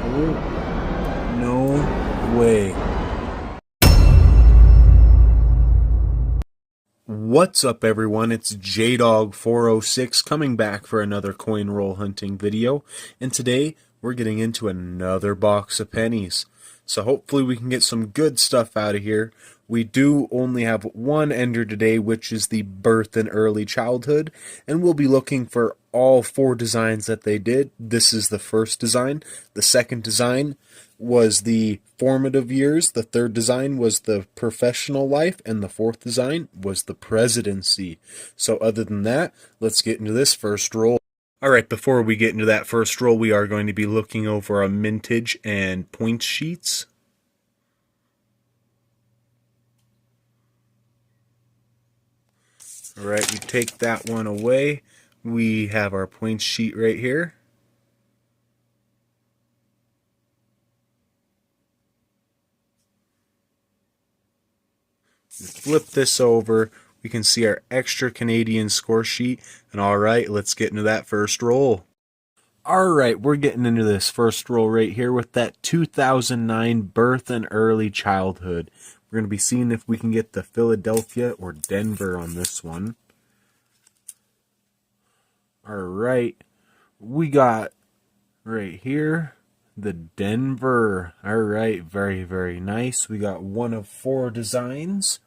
Oh, no way. What's up, everyone? It's JDog406 coming back for another coin roll hunting video, and today we're getting into another box of pennies. So hopefully we can get some good stuff out of here. We do only have one ender today, which is the birth and early childhood, and we'll be looking for all four designs that they did. This is the first design. The second design was the formative years, the third design was the professional life, and the fourth design was the presidency. So other than that, let's get into this first roll. Alright, before we get into that first roll, we are going to be looking over our mintage and point sheets. Alright, we take that one away. We have our point sheet right here. Flip this over, we can see our extra Canadian score sheet, and alright, let's get into that first roll. Alright, we're getting into this first roll right here with that 2009 birth and early childhood. We're going to be seeing if we can get the Philadelphia or Denver on this one. Alright, we got right here the Denver. Alright, very, very nice. We got one of four designs.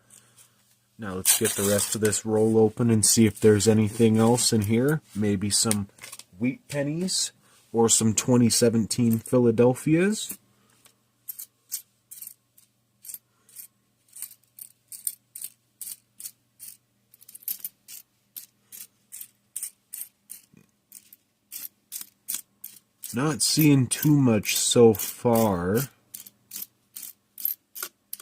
Now let's get the rest of this roll open and see if there's anything else in here. Maybe some wheat pennies or some 2017 Philadelphias. Not seeing too much so far.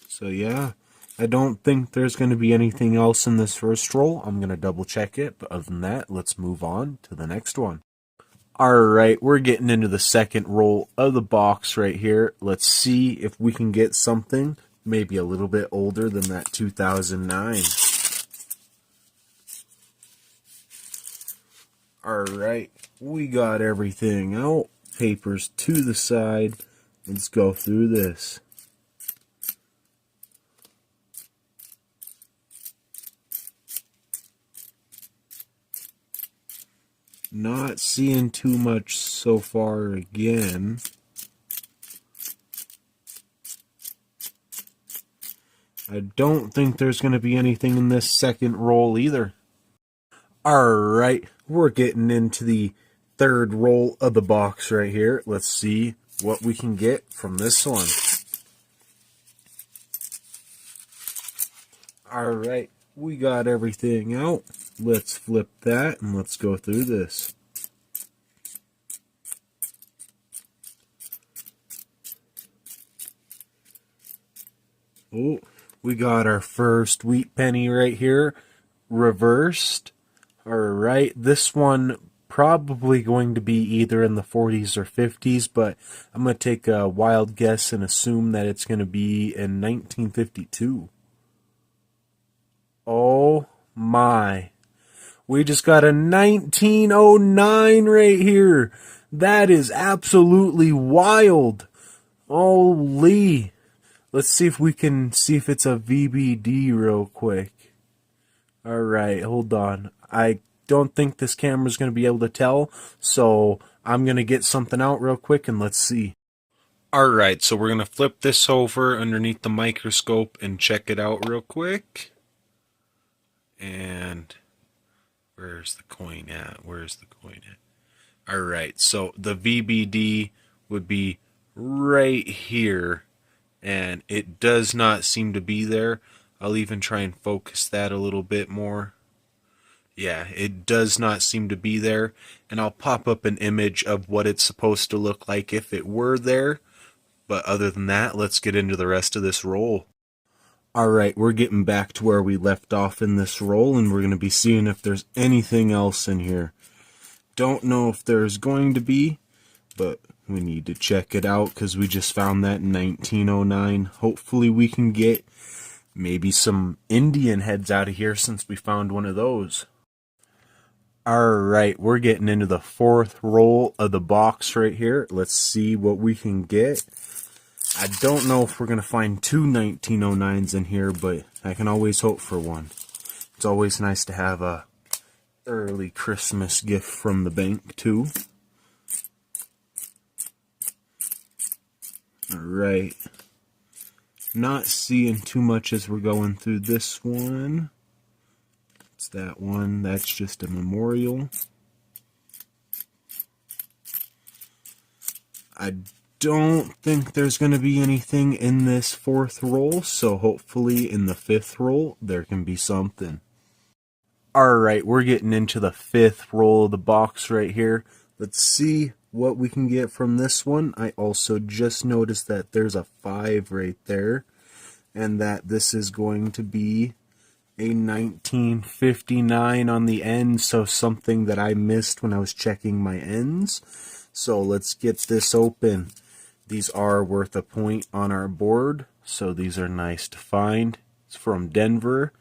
So yeah, I don't think there's going to be anything else in this first roll. I'm going to double check it, but other than that, let's move on to the next one. Alright, we're getting into the second roll of the box right here. Let's see if we can get something maybe a little bit older than that 2009. Alright, we got everything out. Papers to the side. Let's go through this. Not seeing too much so far again. I don't think there's going to be anything in this second roll either. Alright, we're getting into the third roll of the box right here. Let's see what we can get from this one. Alright, we got everything out. Let's flip that and let's go through this. Oh, we got our first wheat penny right here, reversed. Alright, this one probably going to be either in the 40s or 50s, but I'm going to take a wild guess and assume that it's going to be in 1952. Oh my. We just got a 1909 right here. That is absolutely wild. Holy. Let's see if we can see if it's a VBD real quick. Alright, hold on. I don't think this camera's going to be able to tell, so I'm going to get something out real quick and let's see. Alright, so we're going to flip this over underneath the microscope and check it out real quick. And where's the coin at? Where's the coin at? Alright, so the VBD would be right here, and it does not seem to be there. I'll even try and focus that a little bit more. Yeah, it does not seem to be there, and I'll pop up an image of what it's supposed to look like if it were there. But other than that, let's get into the rest of this roll. Alright, we're getting back to where we left off in this roll, and we're going to be seeing if there's anything else in here. Don't know if there's going to be, but we need to check it out because we just found that in 1909. Hopefully we can get maybe some Indian heads out of here since we found one of those. Alright, we're getting into the fourth roll of the box right here. Let's see what we can get. I don't know if we're going to find two 1909s in here, but I can always hope for one. It's always nice to have a early Christmas gift from the bank, too. Alright. Not seeing too much as we're going through this one. It's that one. That's just a memorial. I don't think there's going to be anything in this fourth roll, so hopefully in the fifth roll there can be something. Alright, we're getting into the fifth roll of the box right here. Let's see what we can get from this one. I also just noticed that there's a 5 right there, and that this is going to be a 1959 on the end, so something that I missed when I was checking my ends. So let's get this open. These are worth a point on our board, so these are nice to find. It's from Denver.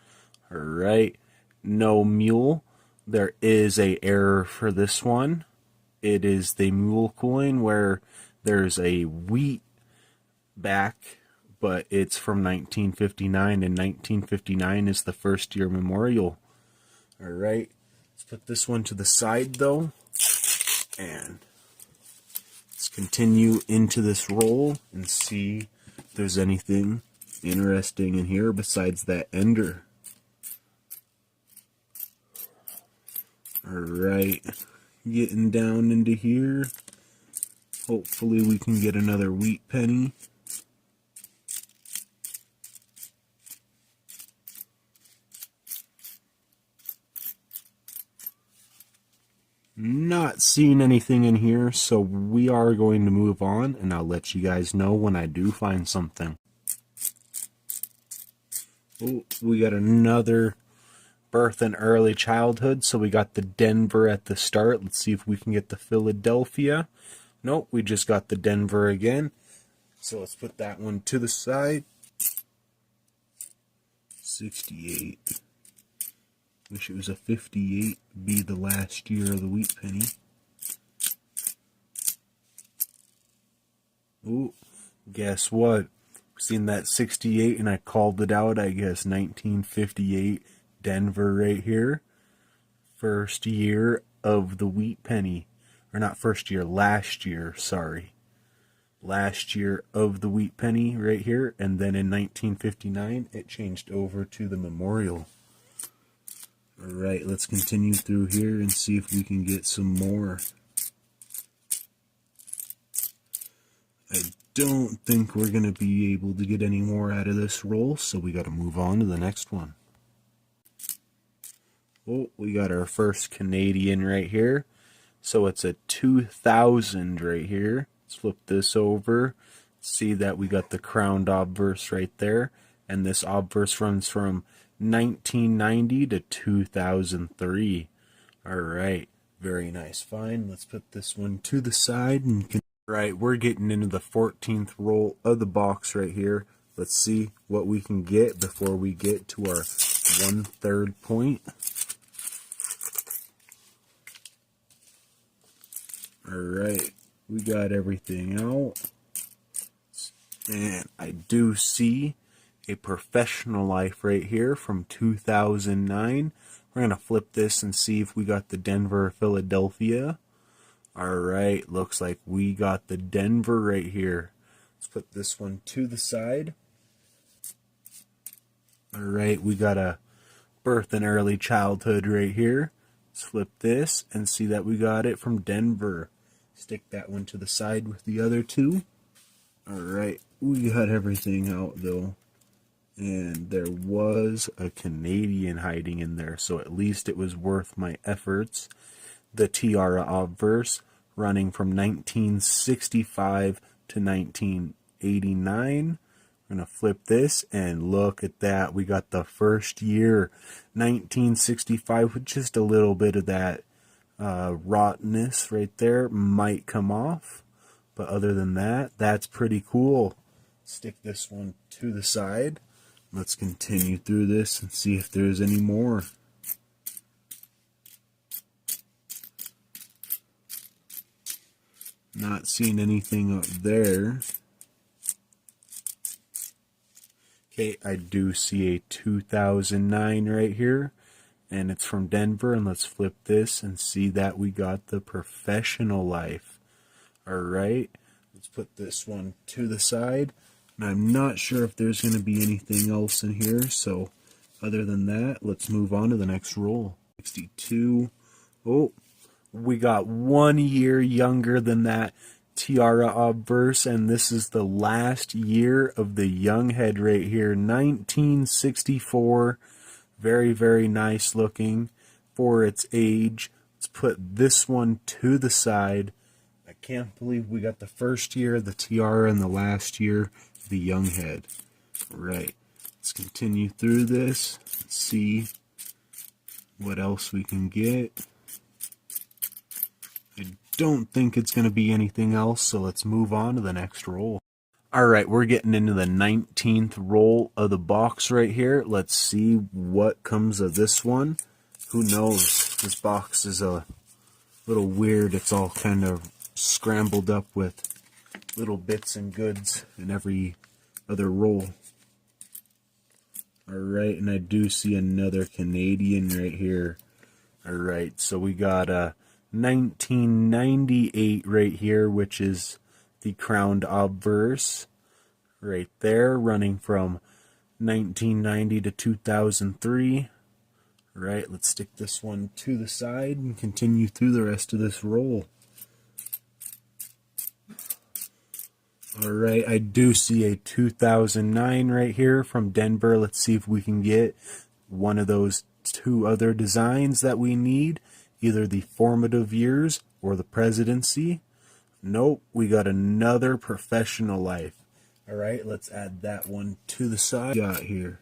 Alright, no mule. There is a error for this one. It is the mule coin where there's a wheat back, but it's from 1959, and 1959 is the first year memorial. Alright, let's put this one to the side though, and let's continue into this roll and see if there's anything interesting in here besides that ender. Alright, getting down into here. Hopefully we can get another wheat penny. Not seeing anything in here, so we are going to move on, and I'll let you guys know when I do find something. Oh, we got another birth and early childhood, so we got the Denver at the start. Let's see if we can get the Philadelphia. Nope, we just got the Denver again. So let's put that one to the side. 68. Wish it was a 58, be the last year of the wheat penny. Ooh, guess what? Seen that 68 and I called it out, I guess. 1958 Denver right here. First year of the wheat penny. Or not first year, last year, sorry. Last year of the wheat penny right here. And then in 1959, it changed over to the memorial. Alright, let's continue through here and see if we can get some more. I don't think we're going to be able to get any more out of this roll, so we got to move on to the next one. Oh, we got our first Canadian right here. So it's a 2000 right here. Let's flip this over. See that we got the crowned obverse right there. And this obverse runs from 1990 to 2003. Alright, very nice find. Let's put this one to the side. And right, we're getting into the 14th roll of the box right here. Let's see what we can get before we get to our 1/3 point. Alright, we got everything out. And I do see a Professional Life right here from 2009. We're going to flip this and see if we got the Denver Philadelphia. Alright, looks like we got the Denver right here. Let's put this one to the side. Alright, we got a birth and early childhood right here. Let's flip this and see that we got it from Denver. Stick that one to the side with the other two. Alright, we got everything out though. And there was a Canadian hiding in there, so at least it was worth my efforts. The Tiara obverse running from 1965 to 1989. I'm going to flip this and look at that. We got the first year, 1965, with just a little bit of that rottenness right there. Might come off, but other than that, that's pretty cool. Stick this one to the side. Let's continue through this and see if there's any more. Not seeing anything up there. Okay, I do see a 2009 right here, and it's from Denver, and let's flip this and see that we got the Professional Life. Alright, let's put this one to the side, and I'm not sure if there's going to be anything else in here, so other than that, let's move on to the next roll. 62. Oh, we got 1 year younger than that Tiara obverse, and this is the last year of the young head right here, 1964. Very, very nice looking for its age. Let's put this one to the side. I can't believe we got the first year of the Tiara and the last year of the young head. Right. Let's continue through this and see what else we can get. I don't think it's going to be anything else, so let's move on to the next roll. Alright, we're getting into the 19th roll of the box right here. Let's see what comes of this one. Who knows? This box is a little weird. It's all kind of scrambled up with little bits and goods in every other roll. Alright, and I do see another Canadian right here. Alright, so we got a 1998 right here, which is the crowned obverse right there, running from 1990 to 2003. Right, let's stick this one to the side and continue through the rest of this roll. Alright, I do see a 2009 right here from Denver. Let's see if we can get one of those 2 other designs that we need. Either the formative years or the presidency. Nope, we got another Professional Life. Alright, let's add that one to the side. Got here.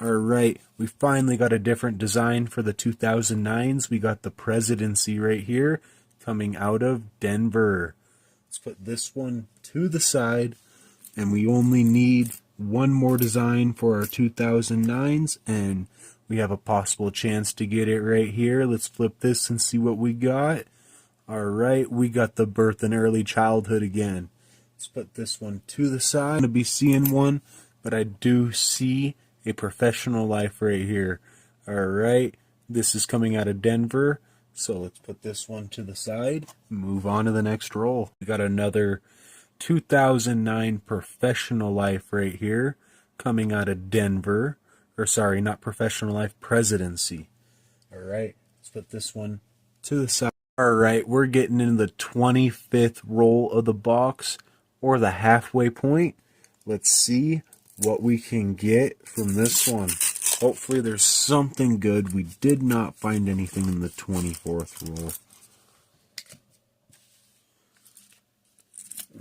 Alright, we finally got a different design for the 2009s. We got the presidency right here coming out of Denver. Let's put this one to the side, and we only need one more design for our 2009s, and we have a possible chance to get it right here. Let's flip this and see what we got. Alright, we got the birth and early childhood again. Let's put this one to the side. I'm going to be seeing one, but I do see a Professional Life right here. Alright, this is coming out of Denver. So let's put this one to the side and move on to the next roll. We got another 2009 Professional Life right here coming out of Denver. Or sorry, not Professional Life, Presidency. Alright, let's put this one to the side. Alright, we're getting into the 25th roll of the box, or the halfway point. Let's see what we can get from this one. Hopefully there's something good. We did not find anything in the 24th roll.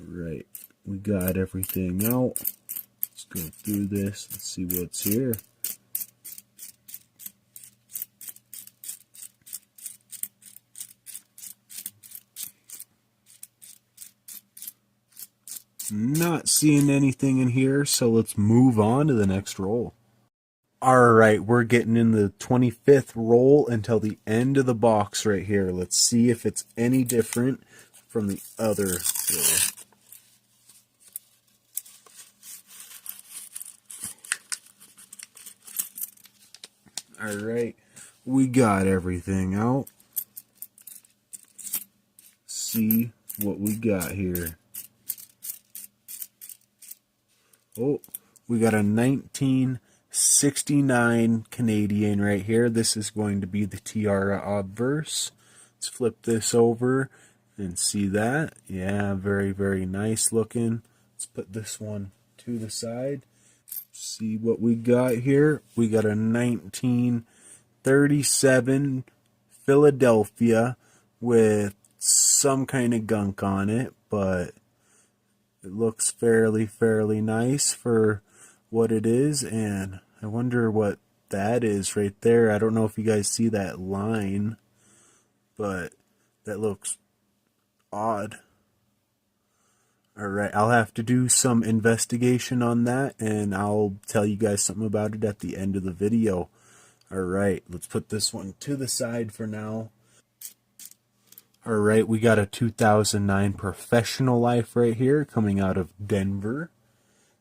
Alright, we got everything out. Let's go through this and see what's here. Not seeing anything in here, so let's move on to the next roll. Alright, we're getting in the 25th roll until the end of the box right here. Let's see if it's any different from the other roll. Alright, we got everything out. See what we got here. Oh, we got a 1969 Canadian right here. This is going to be the Tiara obverse. Let's flip this over and see that. Yeah, very, very nice looking. Let's put this one to the side. See what we got here. We got a 1937 Philadelphia with some kind of gunk on it, but it looks fairly nice for what it is, and I wonder what that is right there. I don't know if you guys see that line, but that looks odd. Alright, I'll have to do some investigation on that, and I'll tell you guys something about it at the end of the video. Alright, let's put this one to the side for now. All right, we got a 2009 Professional Life right here coming out of Denver.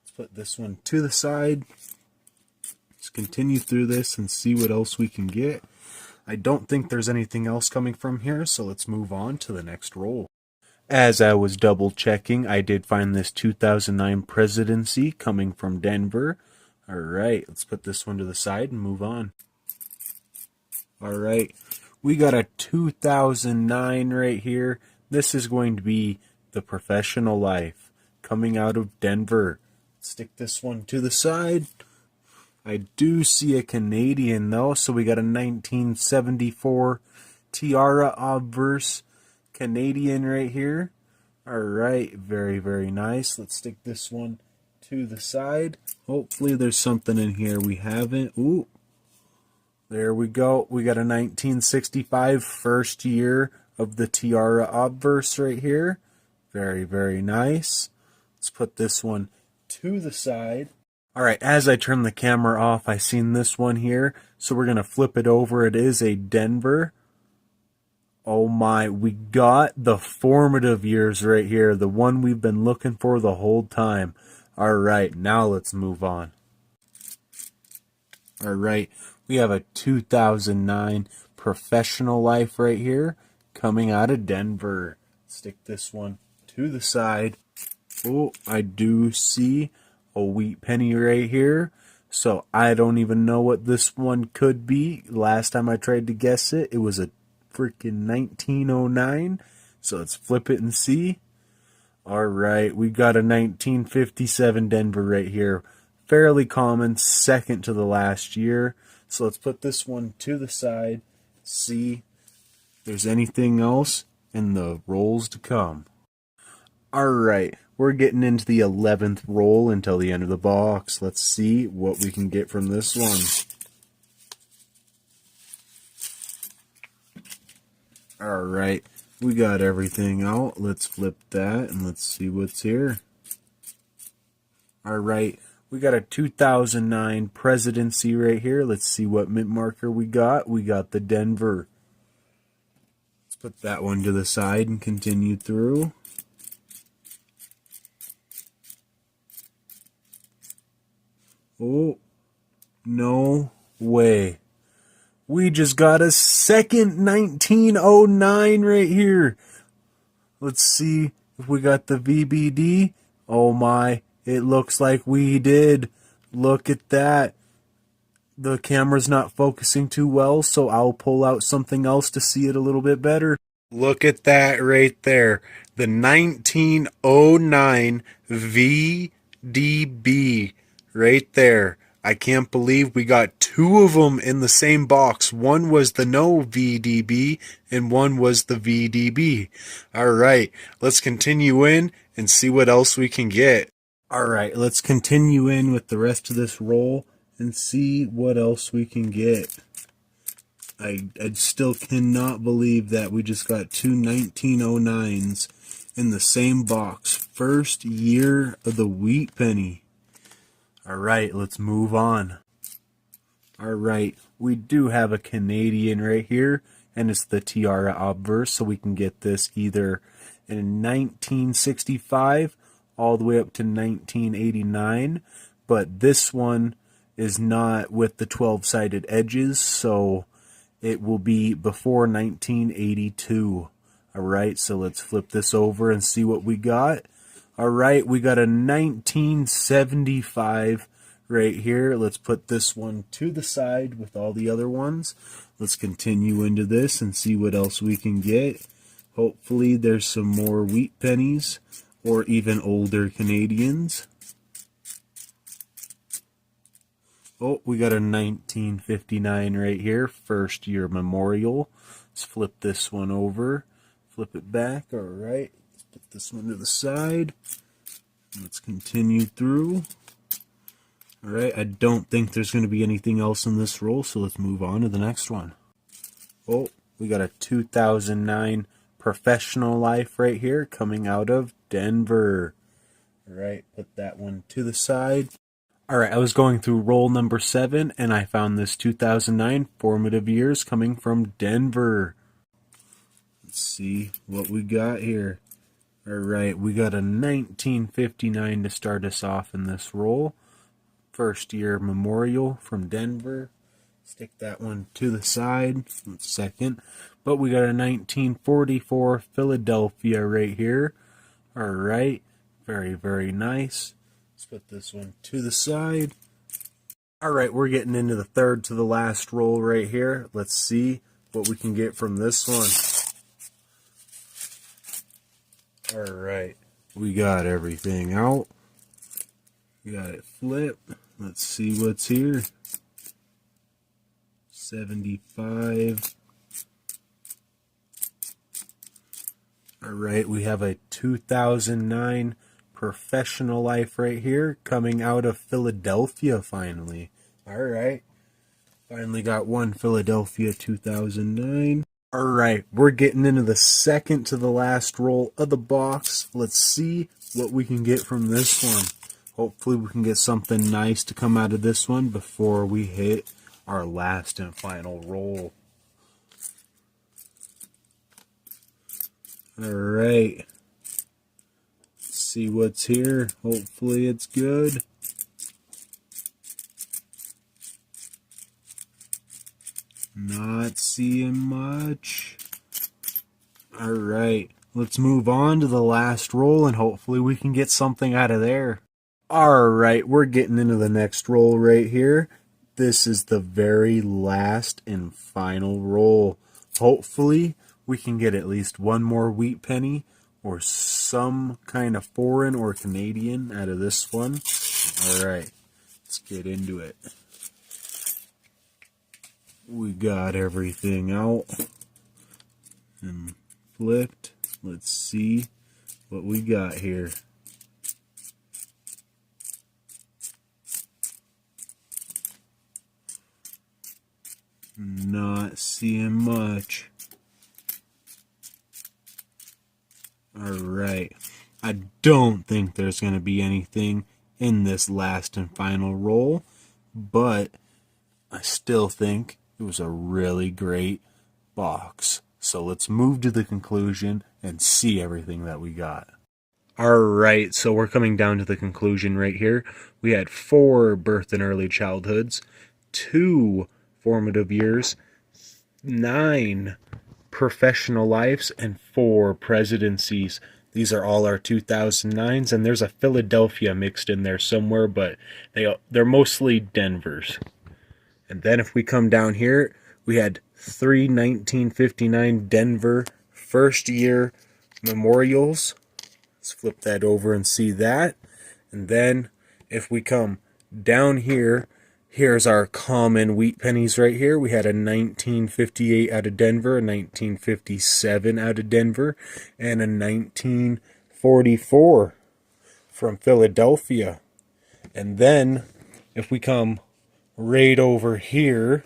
Let's put this one to the side. Let's continue through this and see what else we can get. I don't think there's anything else coming from here, so let's move on to the next roll. As I was double checking, I did find this 2009 Presidency coming from Denver. All right, let's put this one to the side and move on. All right, we got a 2009 right here. This is going to be the Professional Life coming out of Denver. Stick this one to the side. I do see a Canadian though, so we got a 1974 Tiara Obverse Canadian right here. All right, very, very nice. Let's stick this one to the side. Hopefully there's something in here we haven't. Ooh, there we go. We got a 1965 first year of the Tiara Obverse right here. Very, very nice. Let's put this one to the side. All right, as I turn the camera off, I seen this one here, so we're going to flip it over. It is a Denver. Oh my, we got the formative years right here, the one we've been looking for the whole time. All right, now let's move on. All right, we have a 2009 Professional Life right here coming out of Denver. Stick this one to the side. Oh, I do see a wheat penny right here, so I don't even know what this one could be. Last time I tried to guess it, it was a freaking 1909, so let's flip it and see. All right, we got a 1957 Denver right here, fairly common, second to the last year. So let's put this one to the side, see if there's anything else in the rolls to come. All right, we're getting into the 11th roll until the end of the box. Let's see what we can get from this one. All right, we got everything out. Let's flip that and let's see what's here. All right, we got a 2009 Presidency right here. Let's see what mint marker we got. We got the Denver. Let's put that one to the side and continue through. Oh, no way. We just got a second 1909 right here. Let's see if we got the VBD. Oh my, it looks like we did. Look at that. The camera's not focusing too well, so I'll pull out something else to see it a little bit better. Look at that right there. The 1909 VDB. Right there. I can't believe we got two of them in the same box. One was the no VDB and one was the VDB. All right, let's continue in and see what else we can get. All right, let's continue in with the rest of this roll and see what else we can get. I still cannot believe that we just got two 1909s in the same box. First year of the wheat penny. All right, let's move on. All right, we do have a Canadian right here, and it's the Tiara Obverse, so we can get this either in 1965 all the way up to 1989, but this one is not with the 12-sided edges, so it will be before 1982. All right, so let's flip this over and see what we got. All right, we got a 1975 right here. Let's put this one to the side with all the other ones. Let's continue into this and see what else we can get. Hopefully there's some more wheat pennies or even older Canadians. Oh, we got a 1959 right here, first year memorial. Let's flip this one over, flip it back. All right. Put this one to the side. Let's continue through. All right, I don't think there's going to be anything else in this roll, so let's move on to the next one. Oh, we got a 2009 Professional Life right here coming out of Denver. All right, put that one to the side. All right, I was going through roll number 7, and I found this 2009 Formative Years coming from Denver. Let's see what we got here. Alright, we got a 1959 to start us off in this roll. First year memorial from Denver. Stick that one to the side. Second. But we got a 1944 Philadelphia right here. Alright, very, very nice. Let's put this one to the side. Alright, we're getting into the third to the last roll right here. Let's see what we can get from this one. Alright, we got everything out. We got it flipped. Let's see what's here. 75. Alright, we have a 2009 Professional Life right here, coming out of Philadelphia finally. Alright, finally got one Philadelphia 2009. Alright, we're getting into the second to the last roll of the box. Let's see what we can get from this one. Hopefully we can get something nice to come out of this one before we hit our last and final roll. Alright, see what's here. Hopefully it's good. Not seeing much. Alright, let's move on to the last roll and hopefully we can get something out of there. Alright, we're getting into the next roll right here. This is the very last and final roll. Hopefully we can get at least one more wheat penny or some kind of foreign or Canadian out of this one. Alright, let's get into it. We got everything out and flipped. Let's see what we got here. Not seeing much. Alright, I don't think there's going to be anything in this last and final roll, but I still think it was a really great box. So let's move to the conclusion and see everything that we got. Alright, so we're coming down to the conclusion right here. We had 4 birth and early childhoods, 2 formative years, 9 professional lives, and 4 presidencies. These are all our 2009s, and there's a Philadelphia mixed in there somewhere, but they're mostly Denvers. And then if we come down here, we had 3 1959 Denver first year memorials. Let's flip that over and see that. And then if we come down here, here's our common wheat pennies right here. We had a 1958 out of Denver, a 1957 out of Denver, and a 1944 from Philadelphia. And then if we come right over here,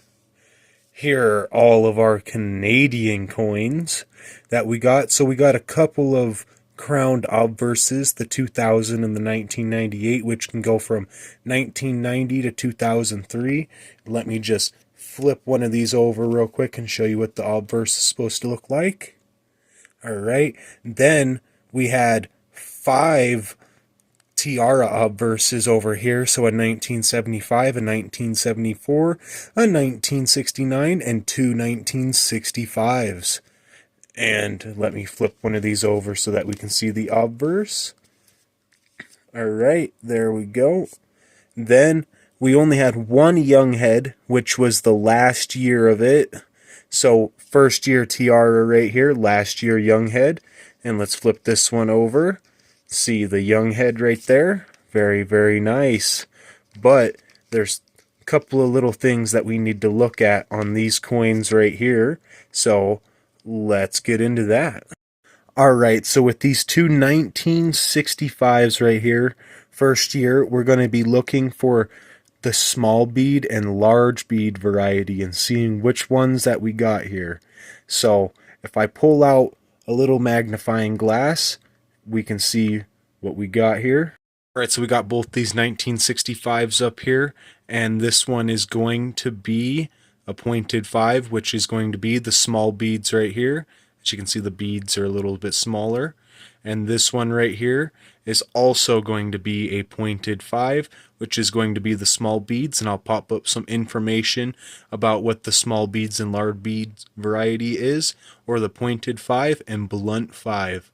here are all of our Canadian coins that we got. So we got a couple of crowned obverses, the 2000 and the 1998, which can go from 1990 to 2003. Let me just flip one of these over real quick and show you what the obverse is supposed to look like. Alright, then we had 5 tiara obverses over here, so a 1975, a 1974, a 1969, and 2 1965s. And let me flip one of these over so that we can see the obverse. Alright, there we go. Then we only had one young head, which was the last year of it. So first year tiara right here, last year young head. And let's flip this one over. See the young head right there. Very, very nice. But there's a couple of little things that we need to look at on these coins right here. So let's get into that. Alright, so with these 2 1965s right here, first year, we're going to be looking for the small bead and large bead variety and seeing which ones that we got here. So if I pull out a little magnifying glass, we can see what we got here. Alright, so we got both these 1965s up here, and this one is going to be a pointed 5, which is going to be the small beads right here. As you can see, the beads are a little bit smaller. And this one right here is also going to be a pointed 5, which is going to be the small beads, and I'll pop up some information about what the small beads and large beads variety is, or the pointed 5 and blunt 5.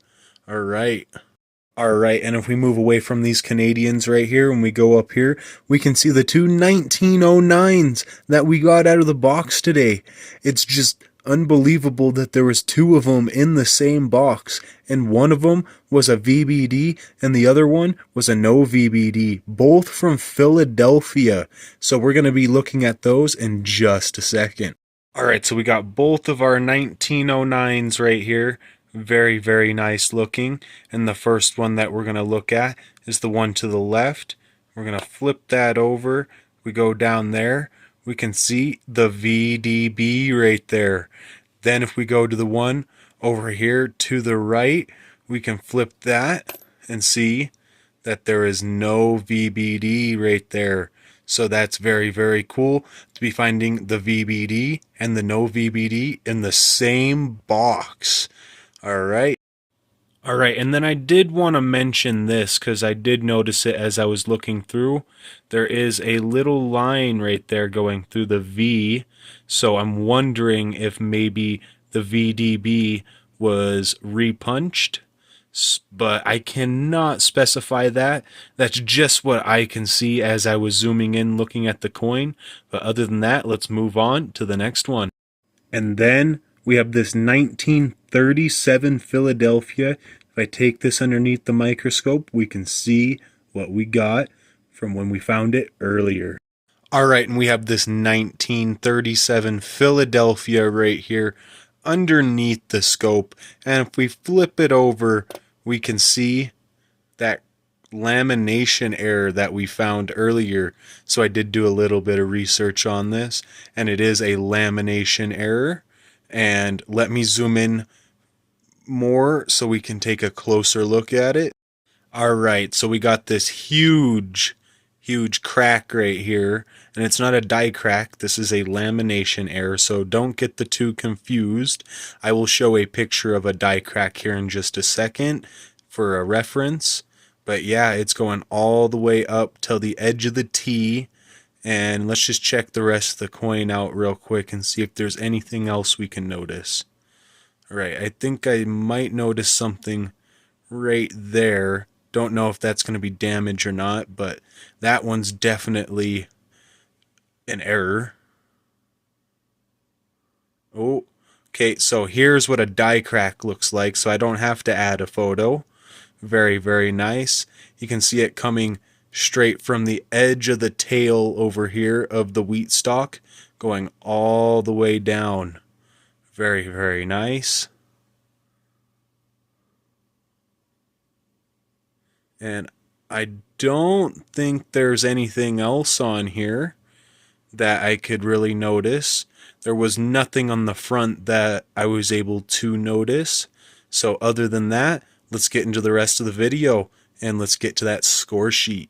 Alright. Alright, and if we move away from these Canadians right here and we go up here, we can see the two 1909s that we got out of the box today. It's just unbelievable that there was two of them in the same box, and one of them was a VBD and the other one was a no VBD, both from Philadelphia. So we're going to be looking at those in just a second. Alright, so we got both of our 1909s right here. Very, very nice looking. And the first one that we're going to look at is the one to the left. We're going to flip that over. We go down there. We can see the VDB right there. Then if we go to the one over here to the right, we can flip that and see that there is no VBD right there. So that's very, very cool to be finding the VBD and the no VBD in the same box. Alright. Alright, and then I did want to mention this because I did notice it as I was looking through. There is a little line right there going through the V, so I'm wondering if maybe the VDB was repunched, but I cannot specify that. That's just what I can see as I was zooming in looking at the coin. But other than that, let's move on to the next one. And then we have this 1937 Philadelphia. If I take this underneath the microscope, we can see what we got from when we found it earlier. Alright, and we have this 1937 Philadelphia right here underneath the scope. And if we flip it over, we can see that lamination error that we found earlier. So I did do a little bit of research on this, and it is a lamination error. And let me zoom in more so we can take a closer look at it. Alright, so we got this huge crack right here, and it's not a die crack, this is a lamination error, so don't get the two confused. I will show a picture of a die crack here in just a second for a reference, but yeah, it's going all the way up till the edge of the T. And let's just check the rest of the coin out real quick and see if there's anything else we can notice. Alright, I think I might notice something right there. Don't know if that's going to be damage or not, but that one's definitely an error. Oh, okay, so here's what a die crack looks like, so I don't have to add a photo. Very, very nice. You can see it coming straight from the edge of the tail over here of the wheat stalk, going all the way down. Very, very nice. And I don't think there's anything else on here that I could really notice. There was nothing on the front that I was able to notice. So other than that, let's get into the rest of the video and let's get to that score sheet.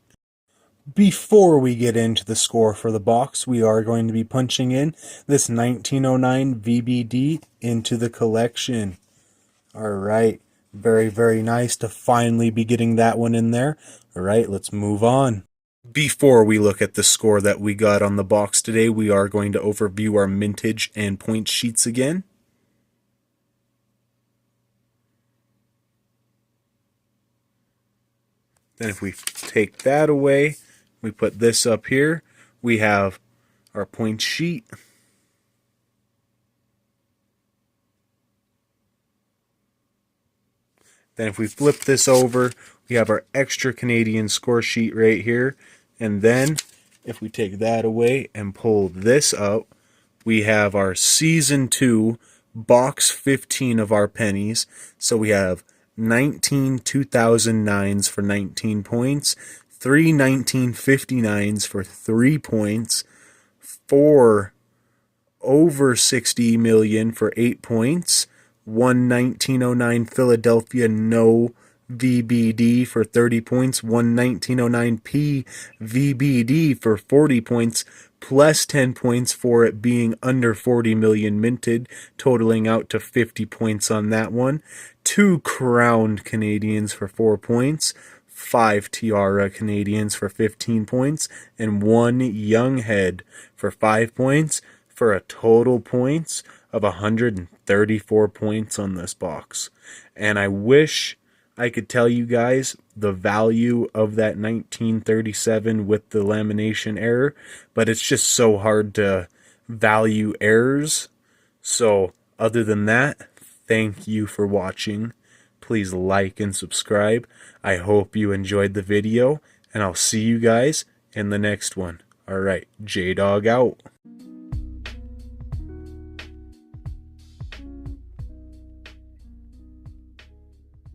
Before we get into the score for the box, we are going to be punching in this 1909 VBD into the collection. Alright, very, very nice to finally be getting that one in there. Alright, let's move on. Before we look at the score that we got on the box today, we are going to overview our mintage and point sheets again. Then if we take that away, we put this up here, we have our point sheet. Then if we flip this over, we have our extra Canadian score sheet right here. And then if we take that away and pull this up, we have our Season 2 box 15 of our pennies. So we have 19 2009s for 19 points, 3 1959s for 3 points, 4 over 60 million for 8 points, 1 1909 Philadelphia no VBD for 30 points, 11909P VBD for 40 points, plus 10 points for it being under 40 million minted, totaling out to 50 points on that one. 2 crowned Canadians for 4 points, 5 Tiara Canadians for 15 points, and 1 Young Head for 5 points, for a total points of 134 points on this box. And I wish I could tell you guys the value of that 1937 with the lamination error, but it's just so hard to value errors. So other than that, thank you for watching. Please like and subscribe. I hope you enjoyed the video, and I'll see you guys in the next one. Alright, J-Dog out.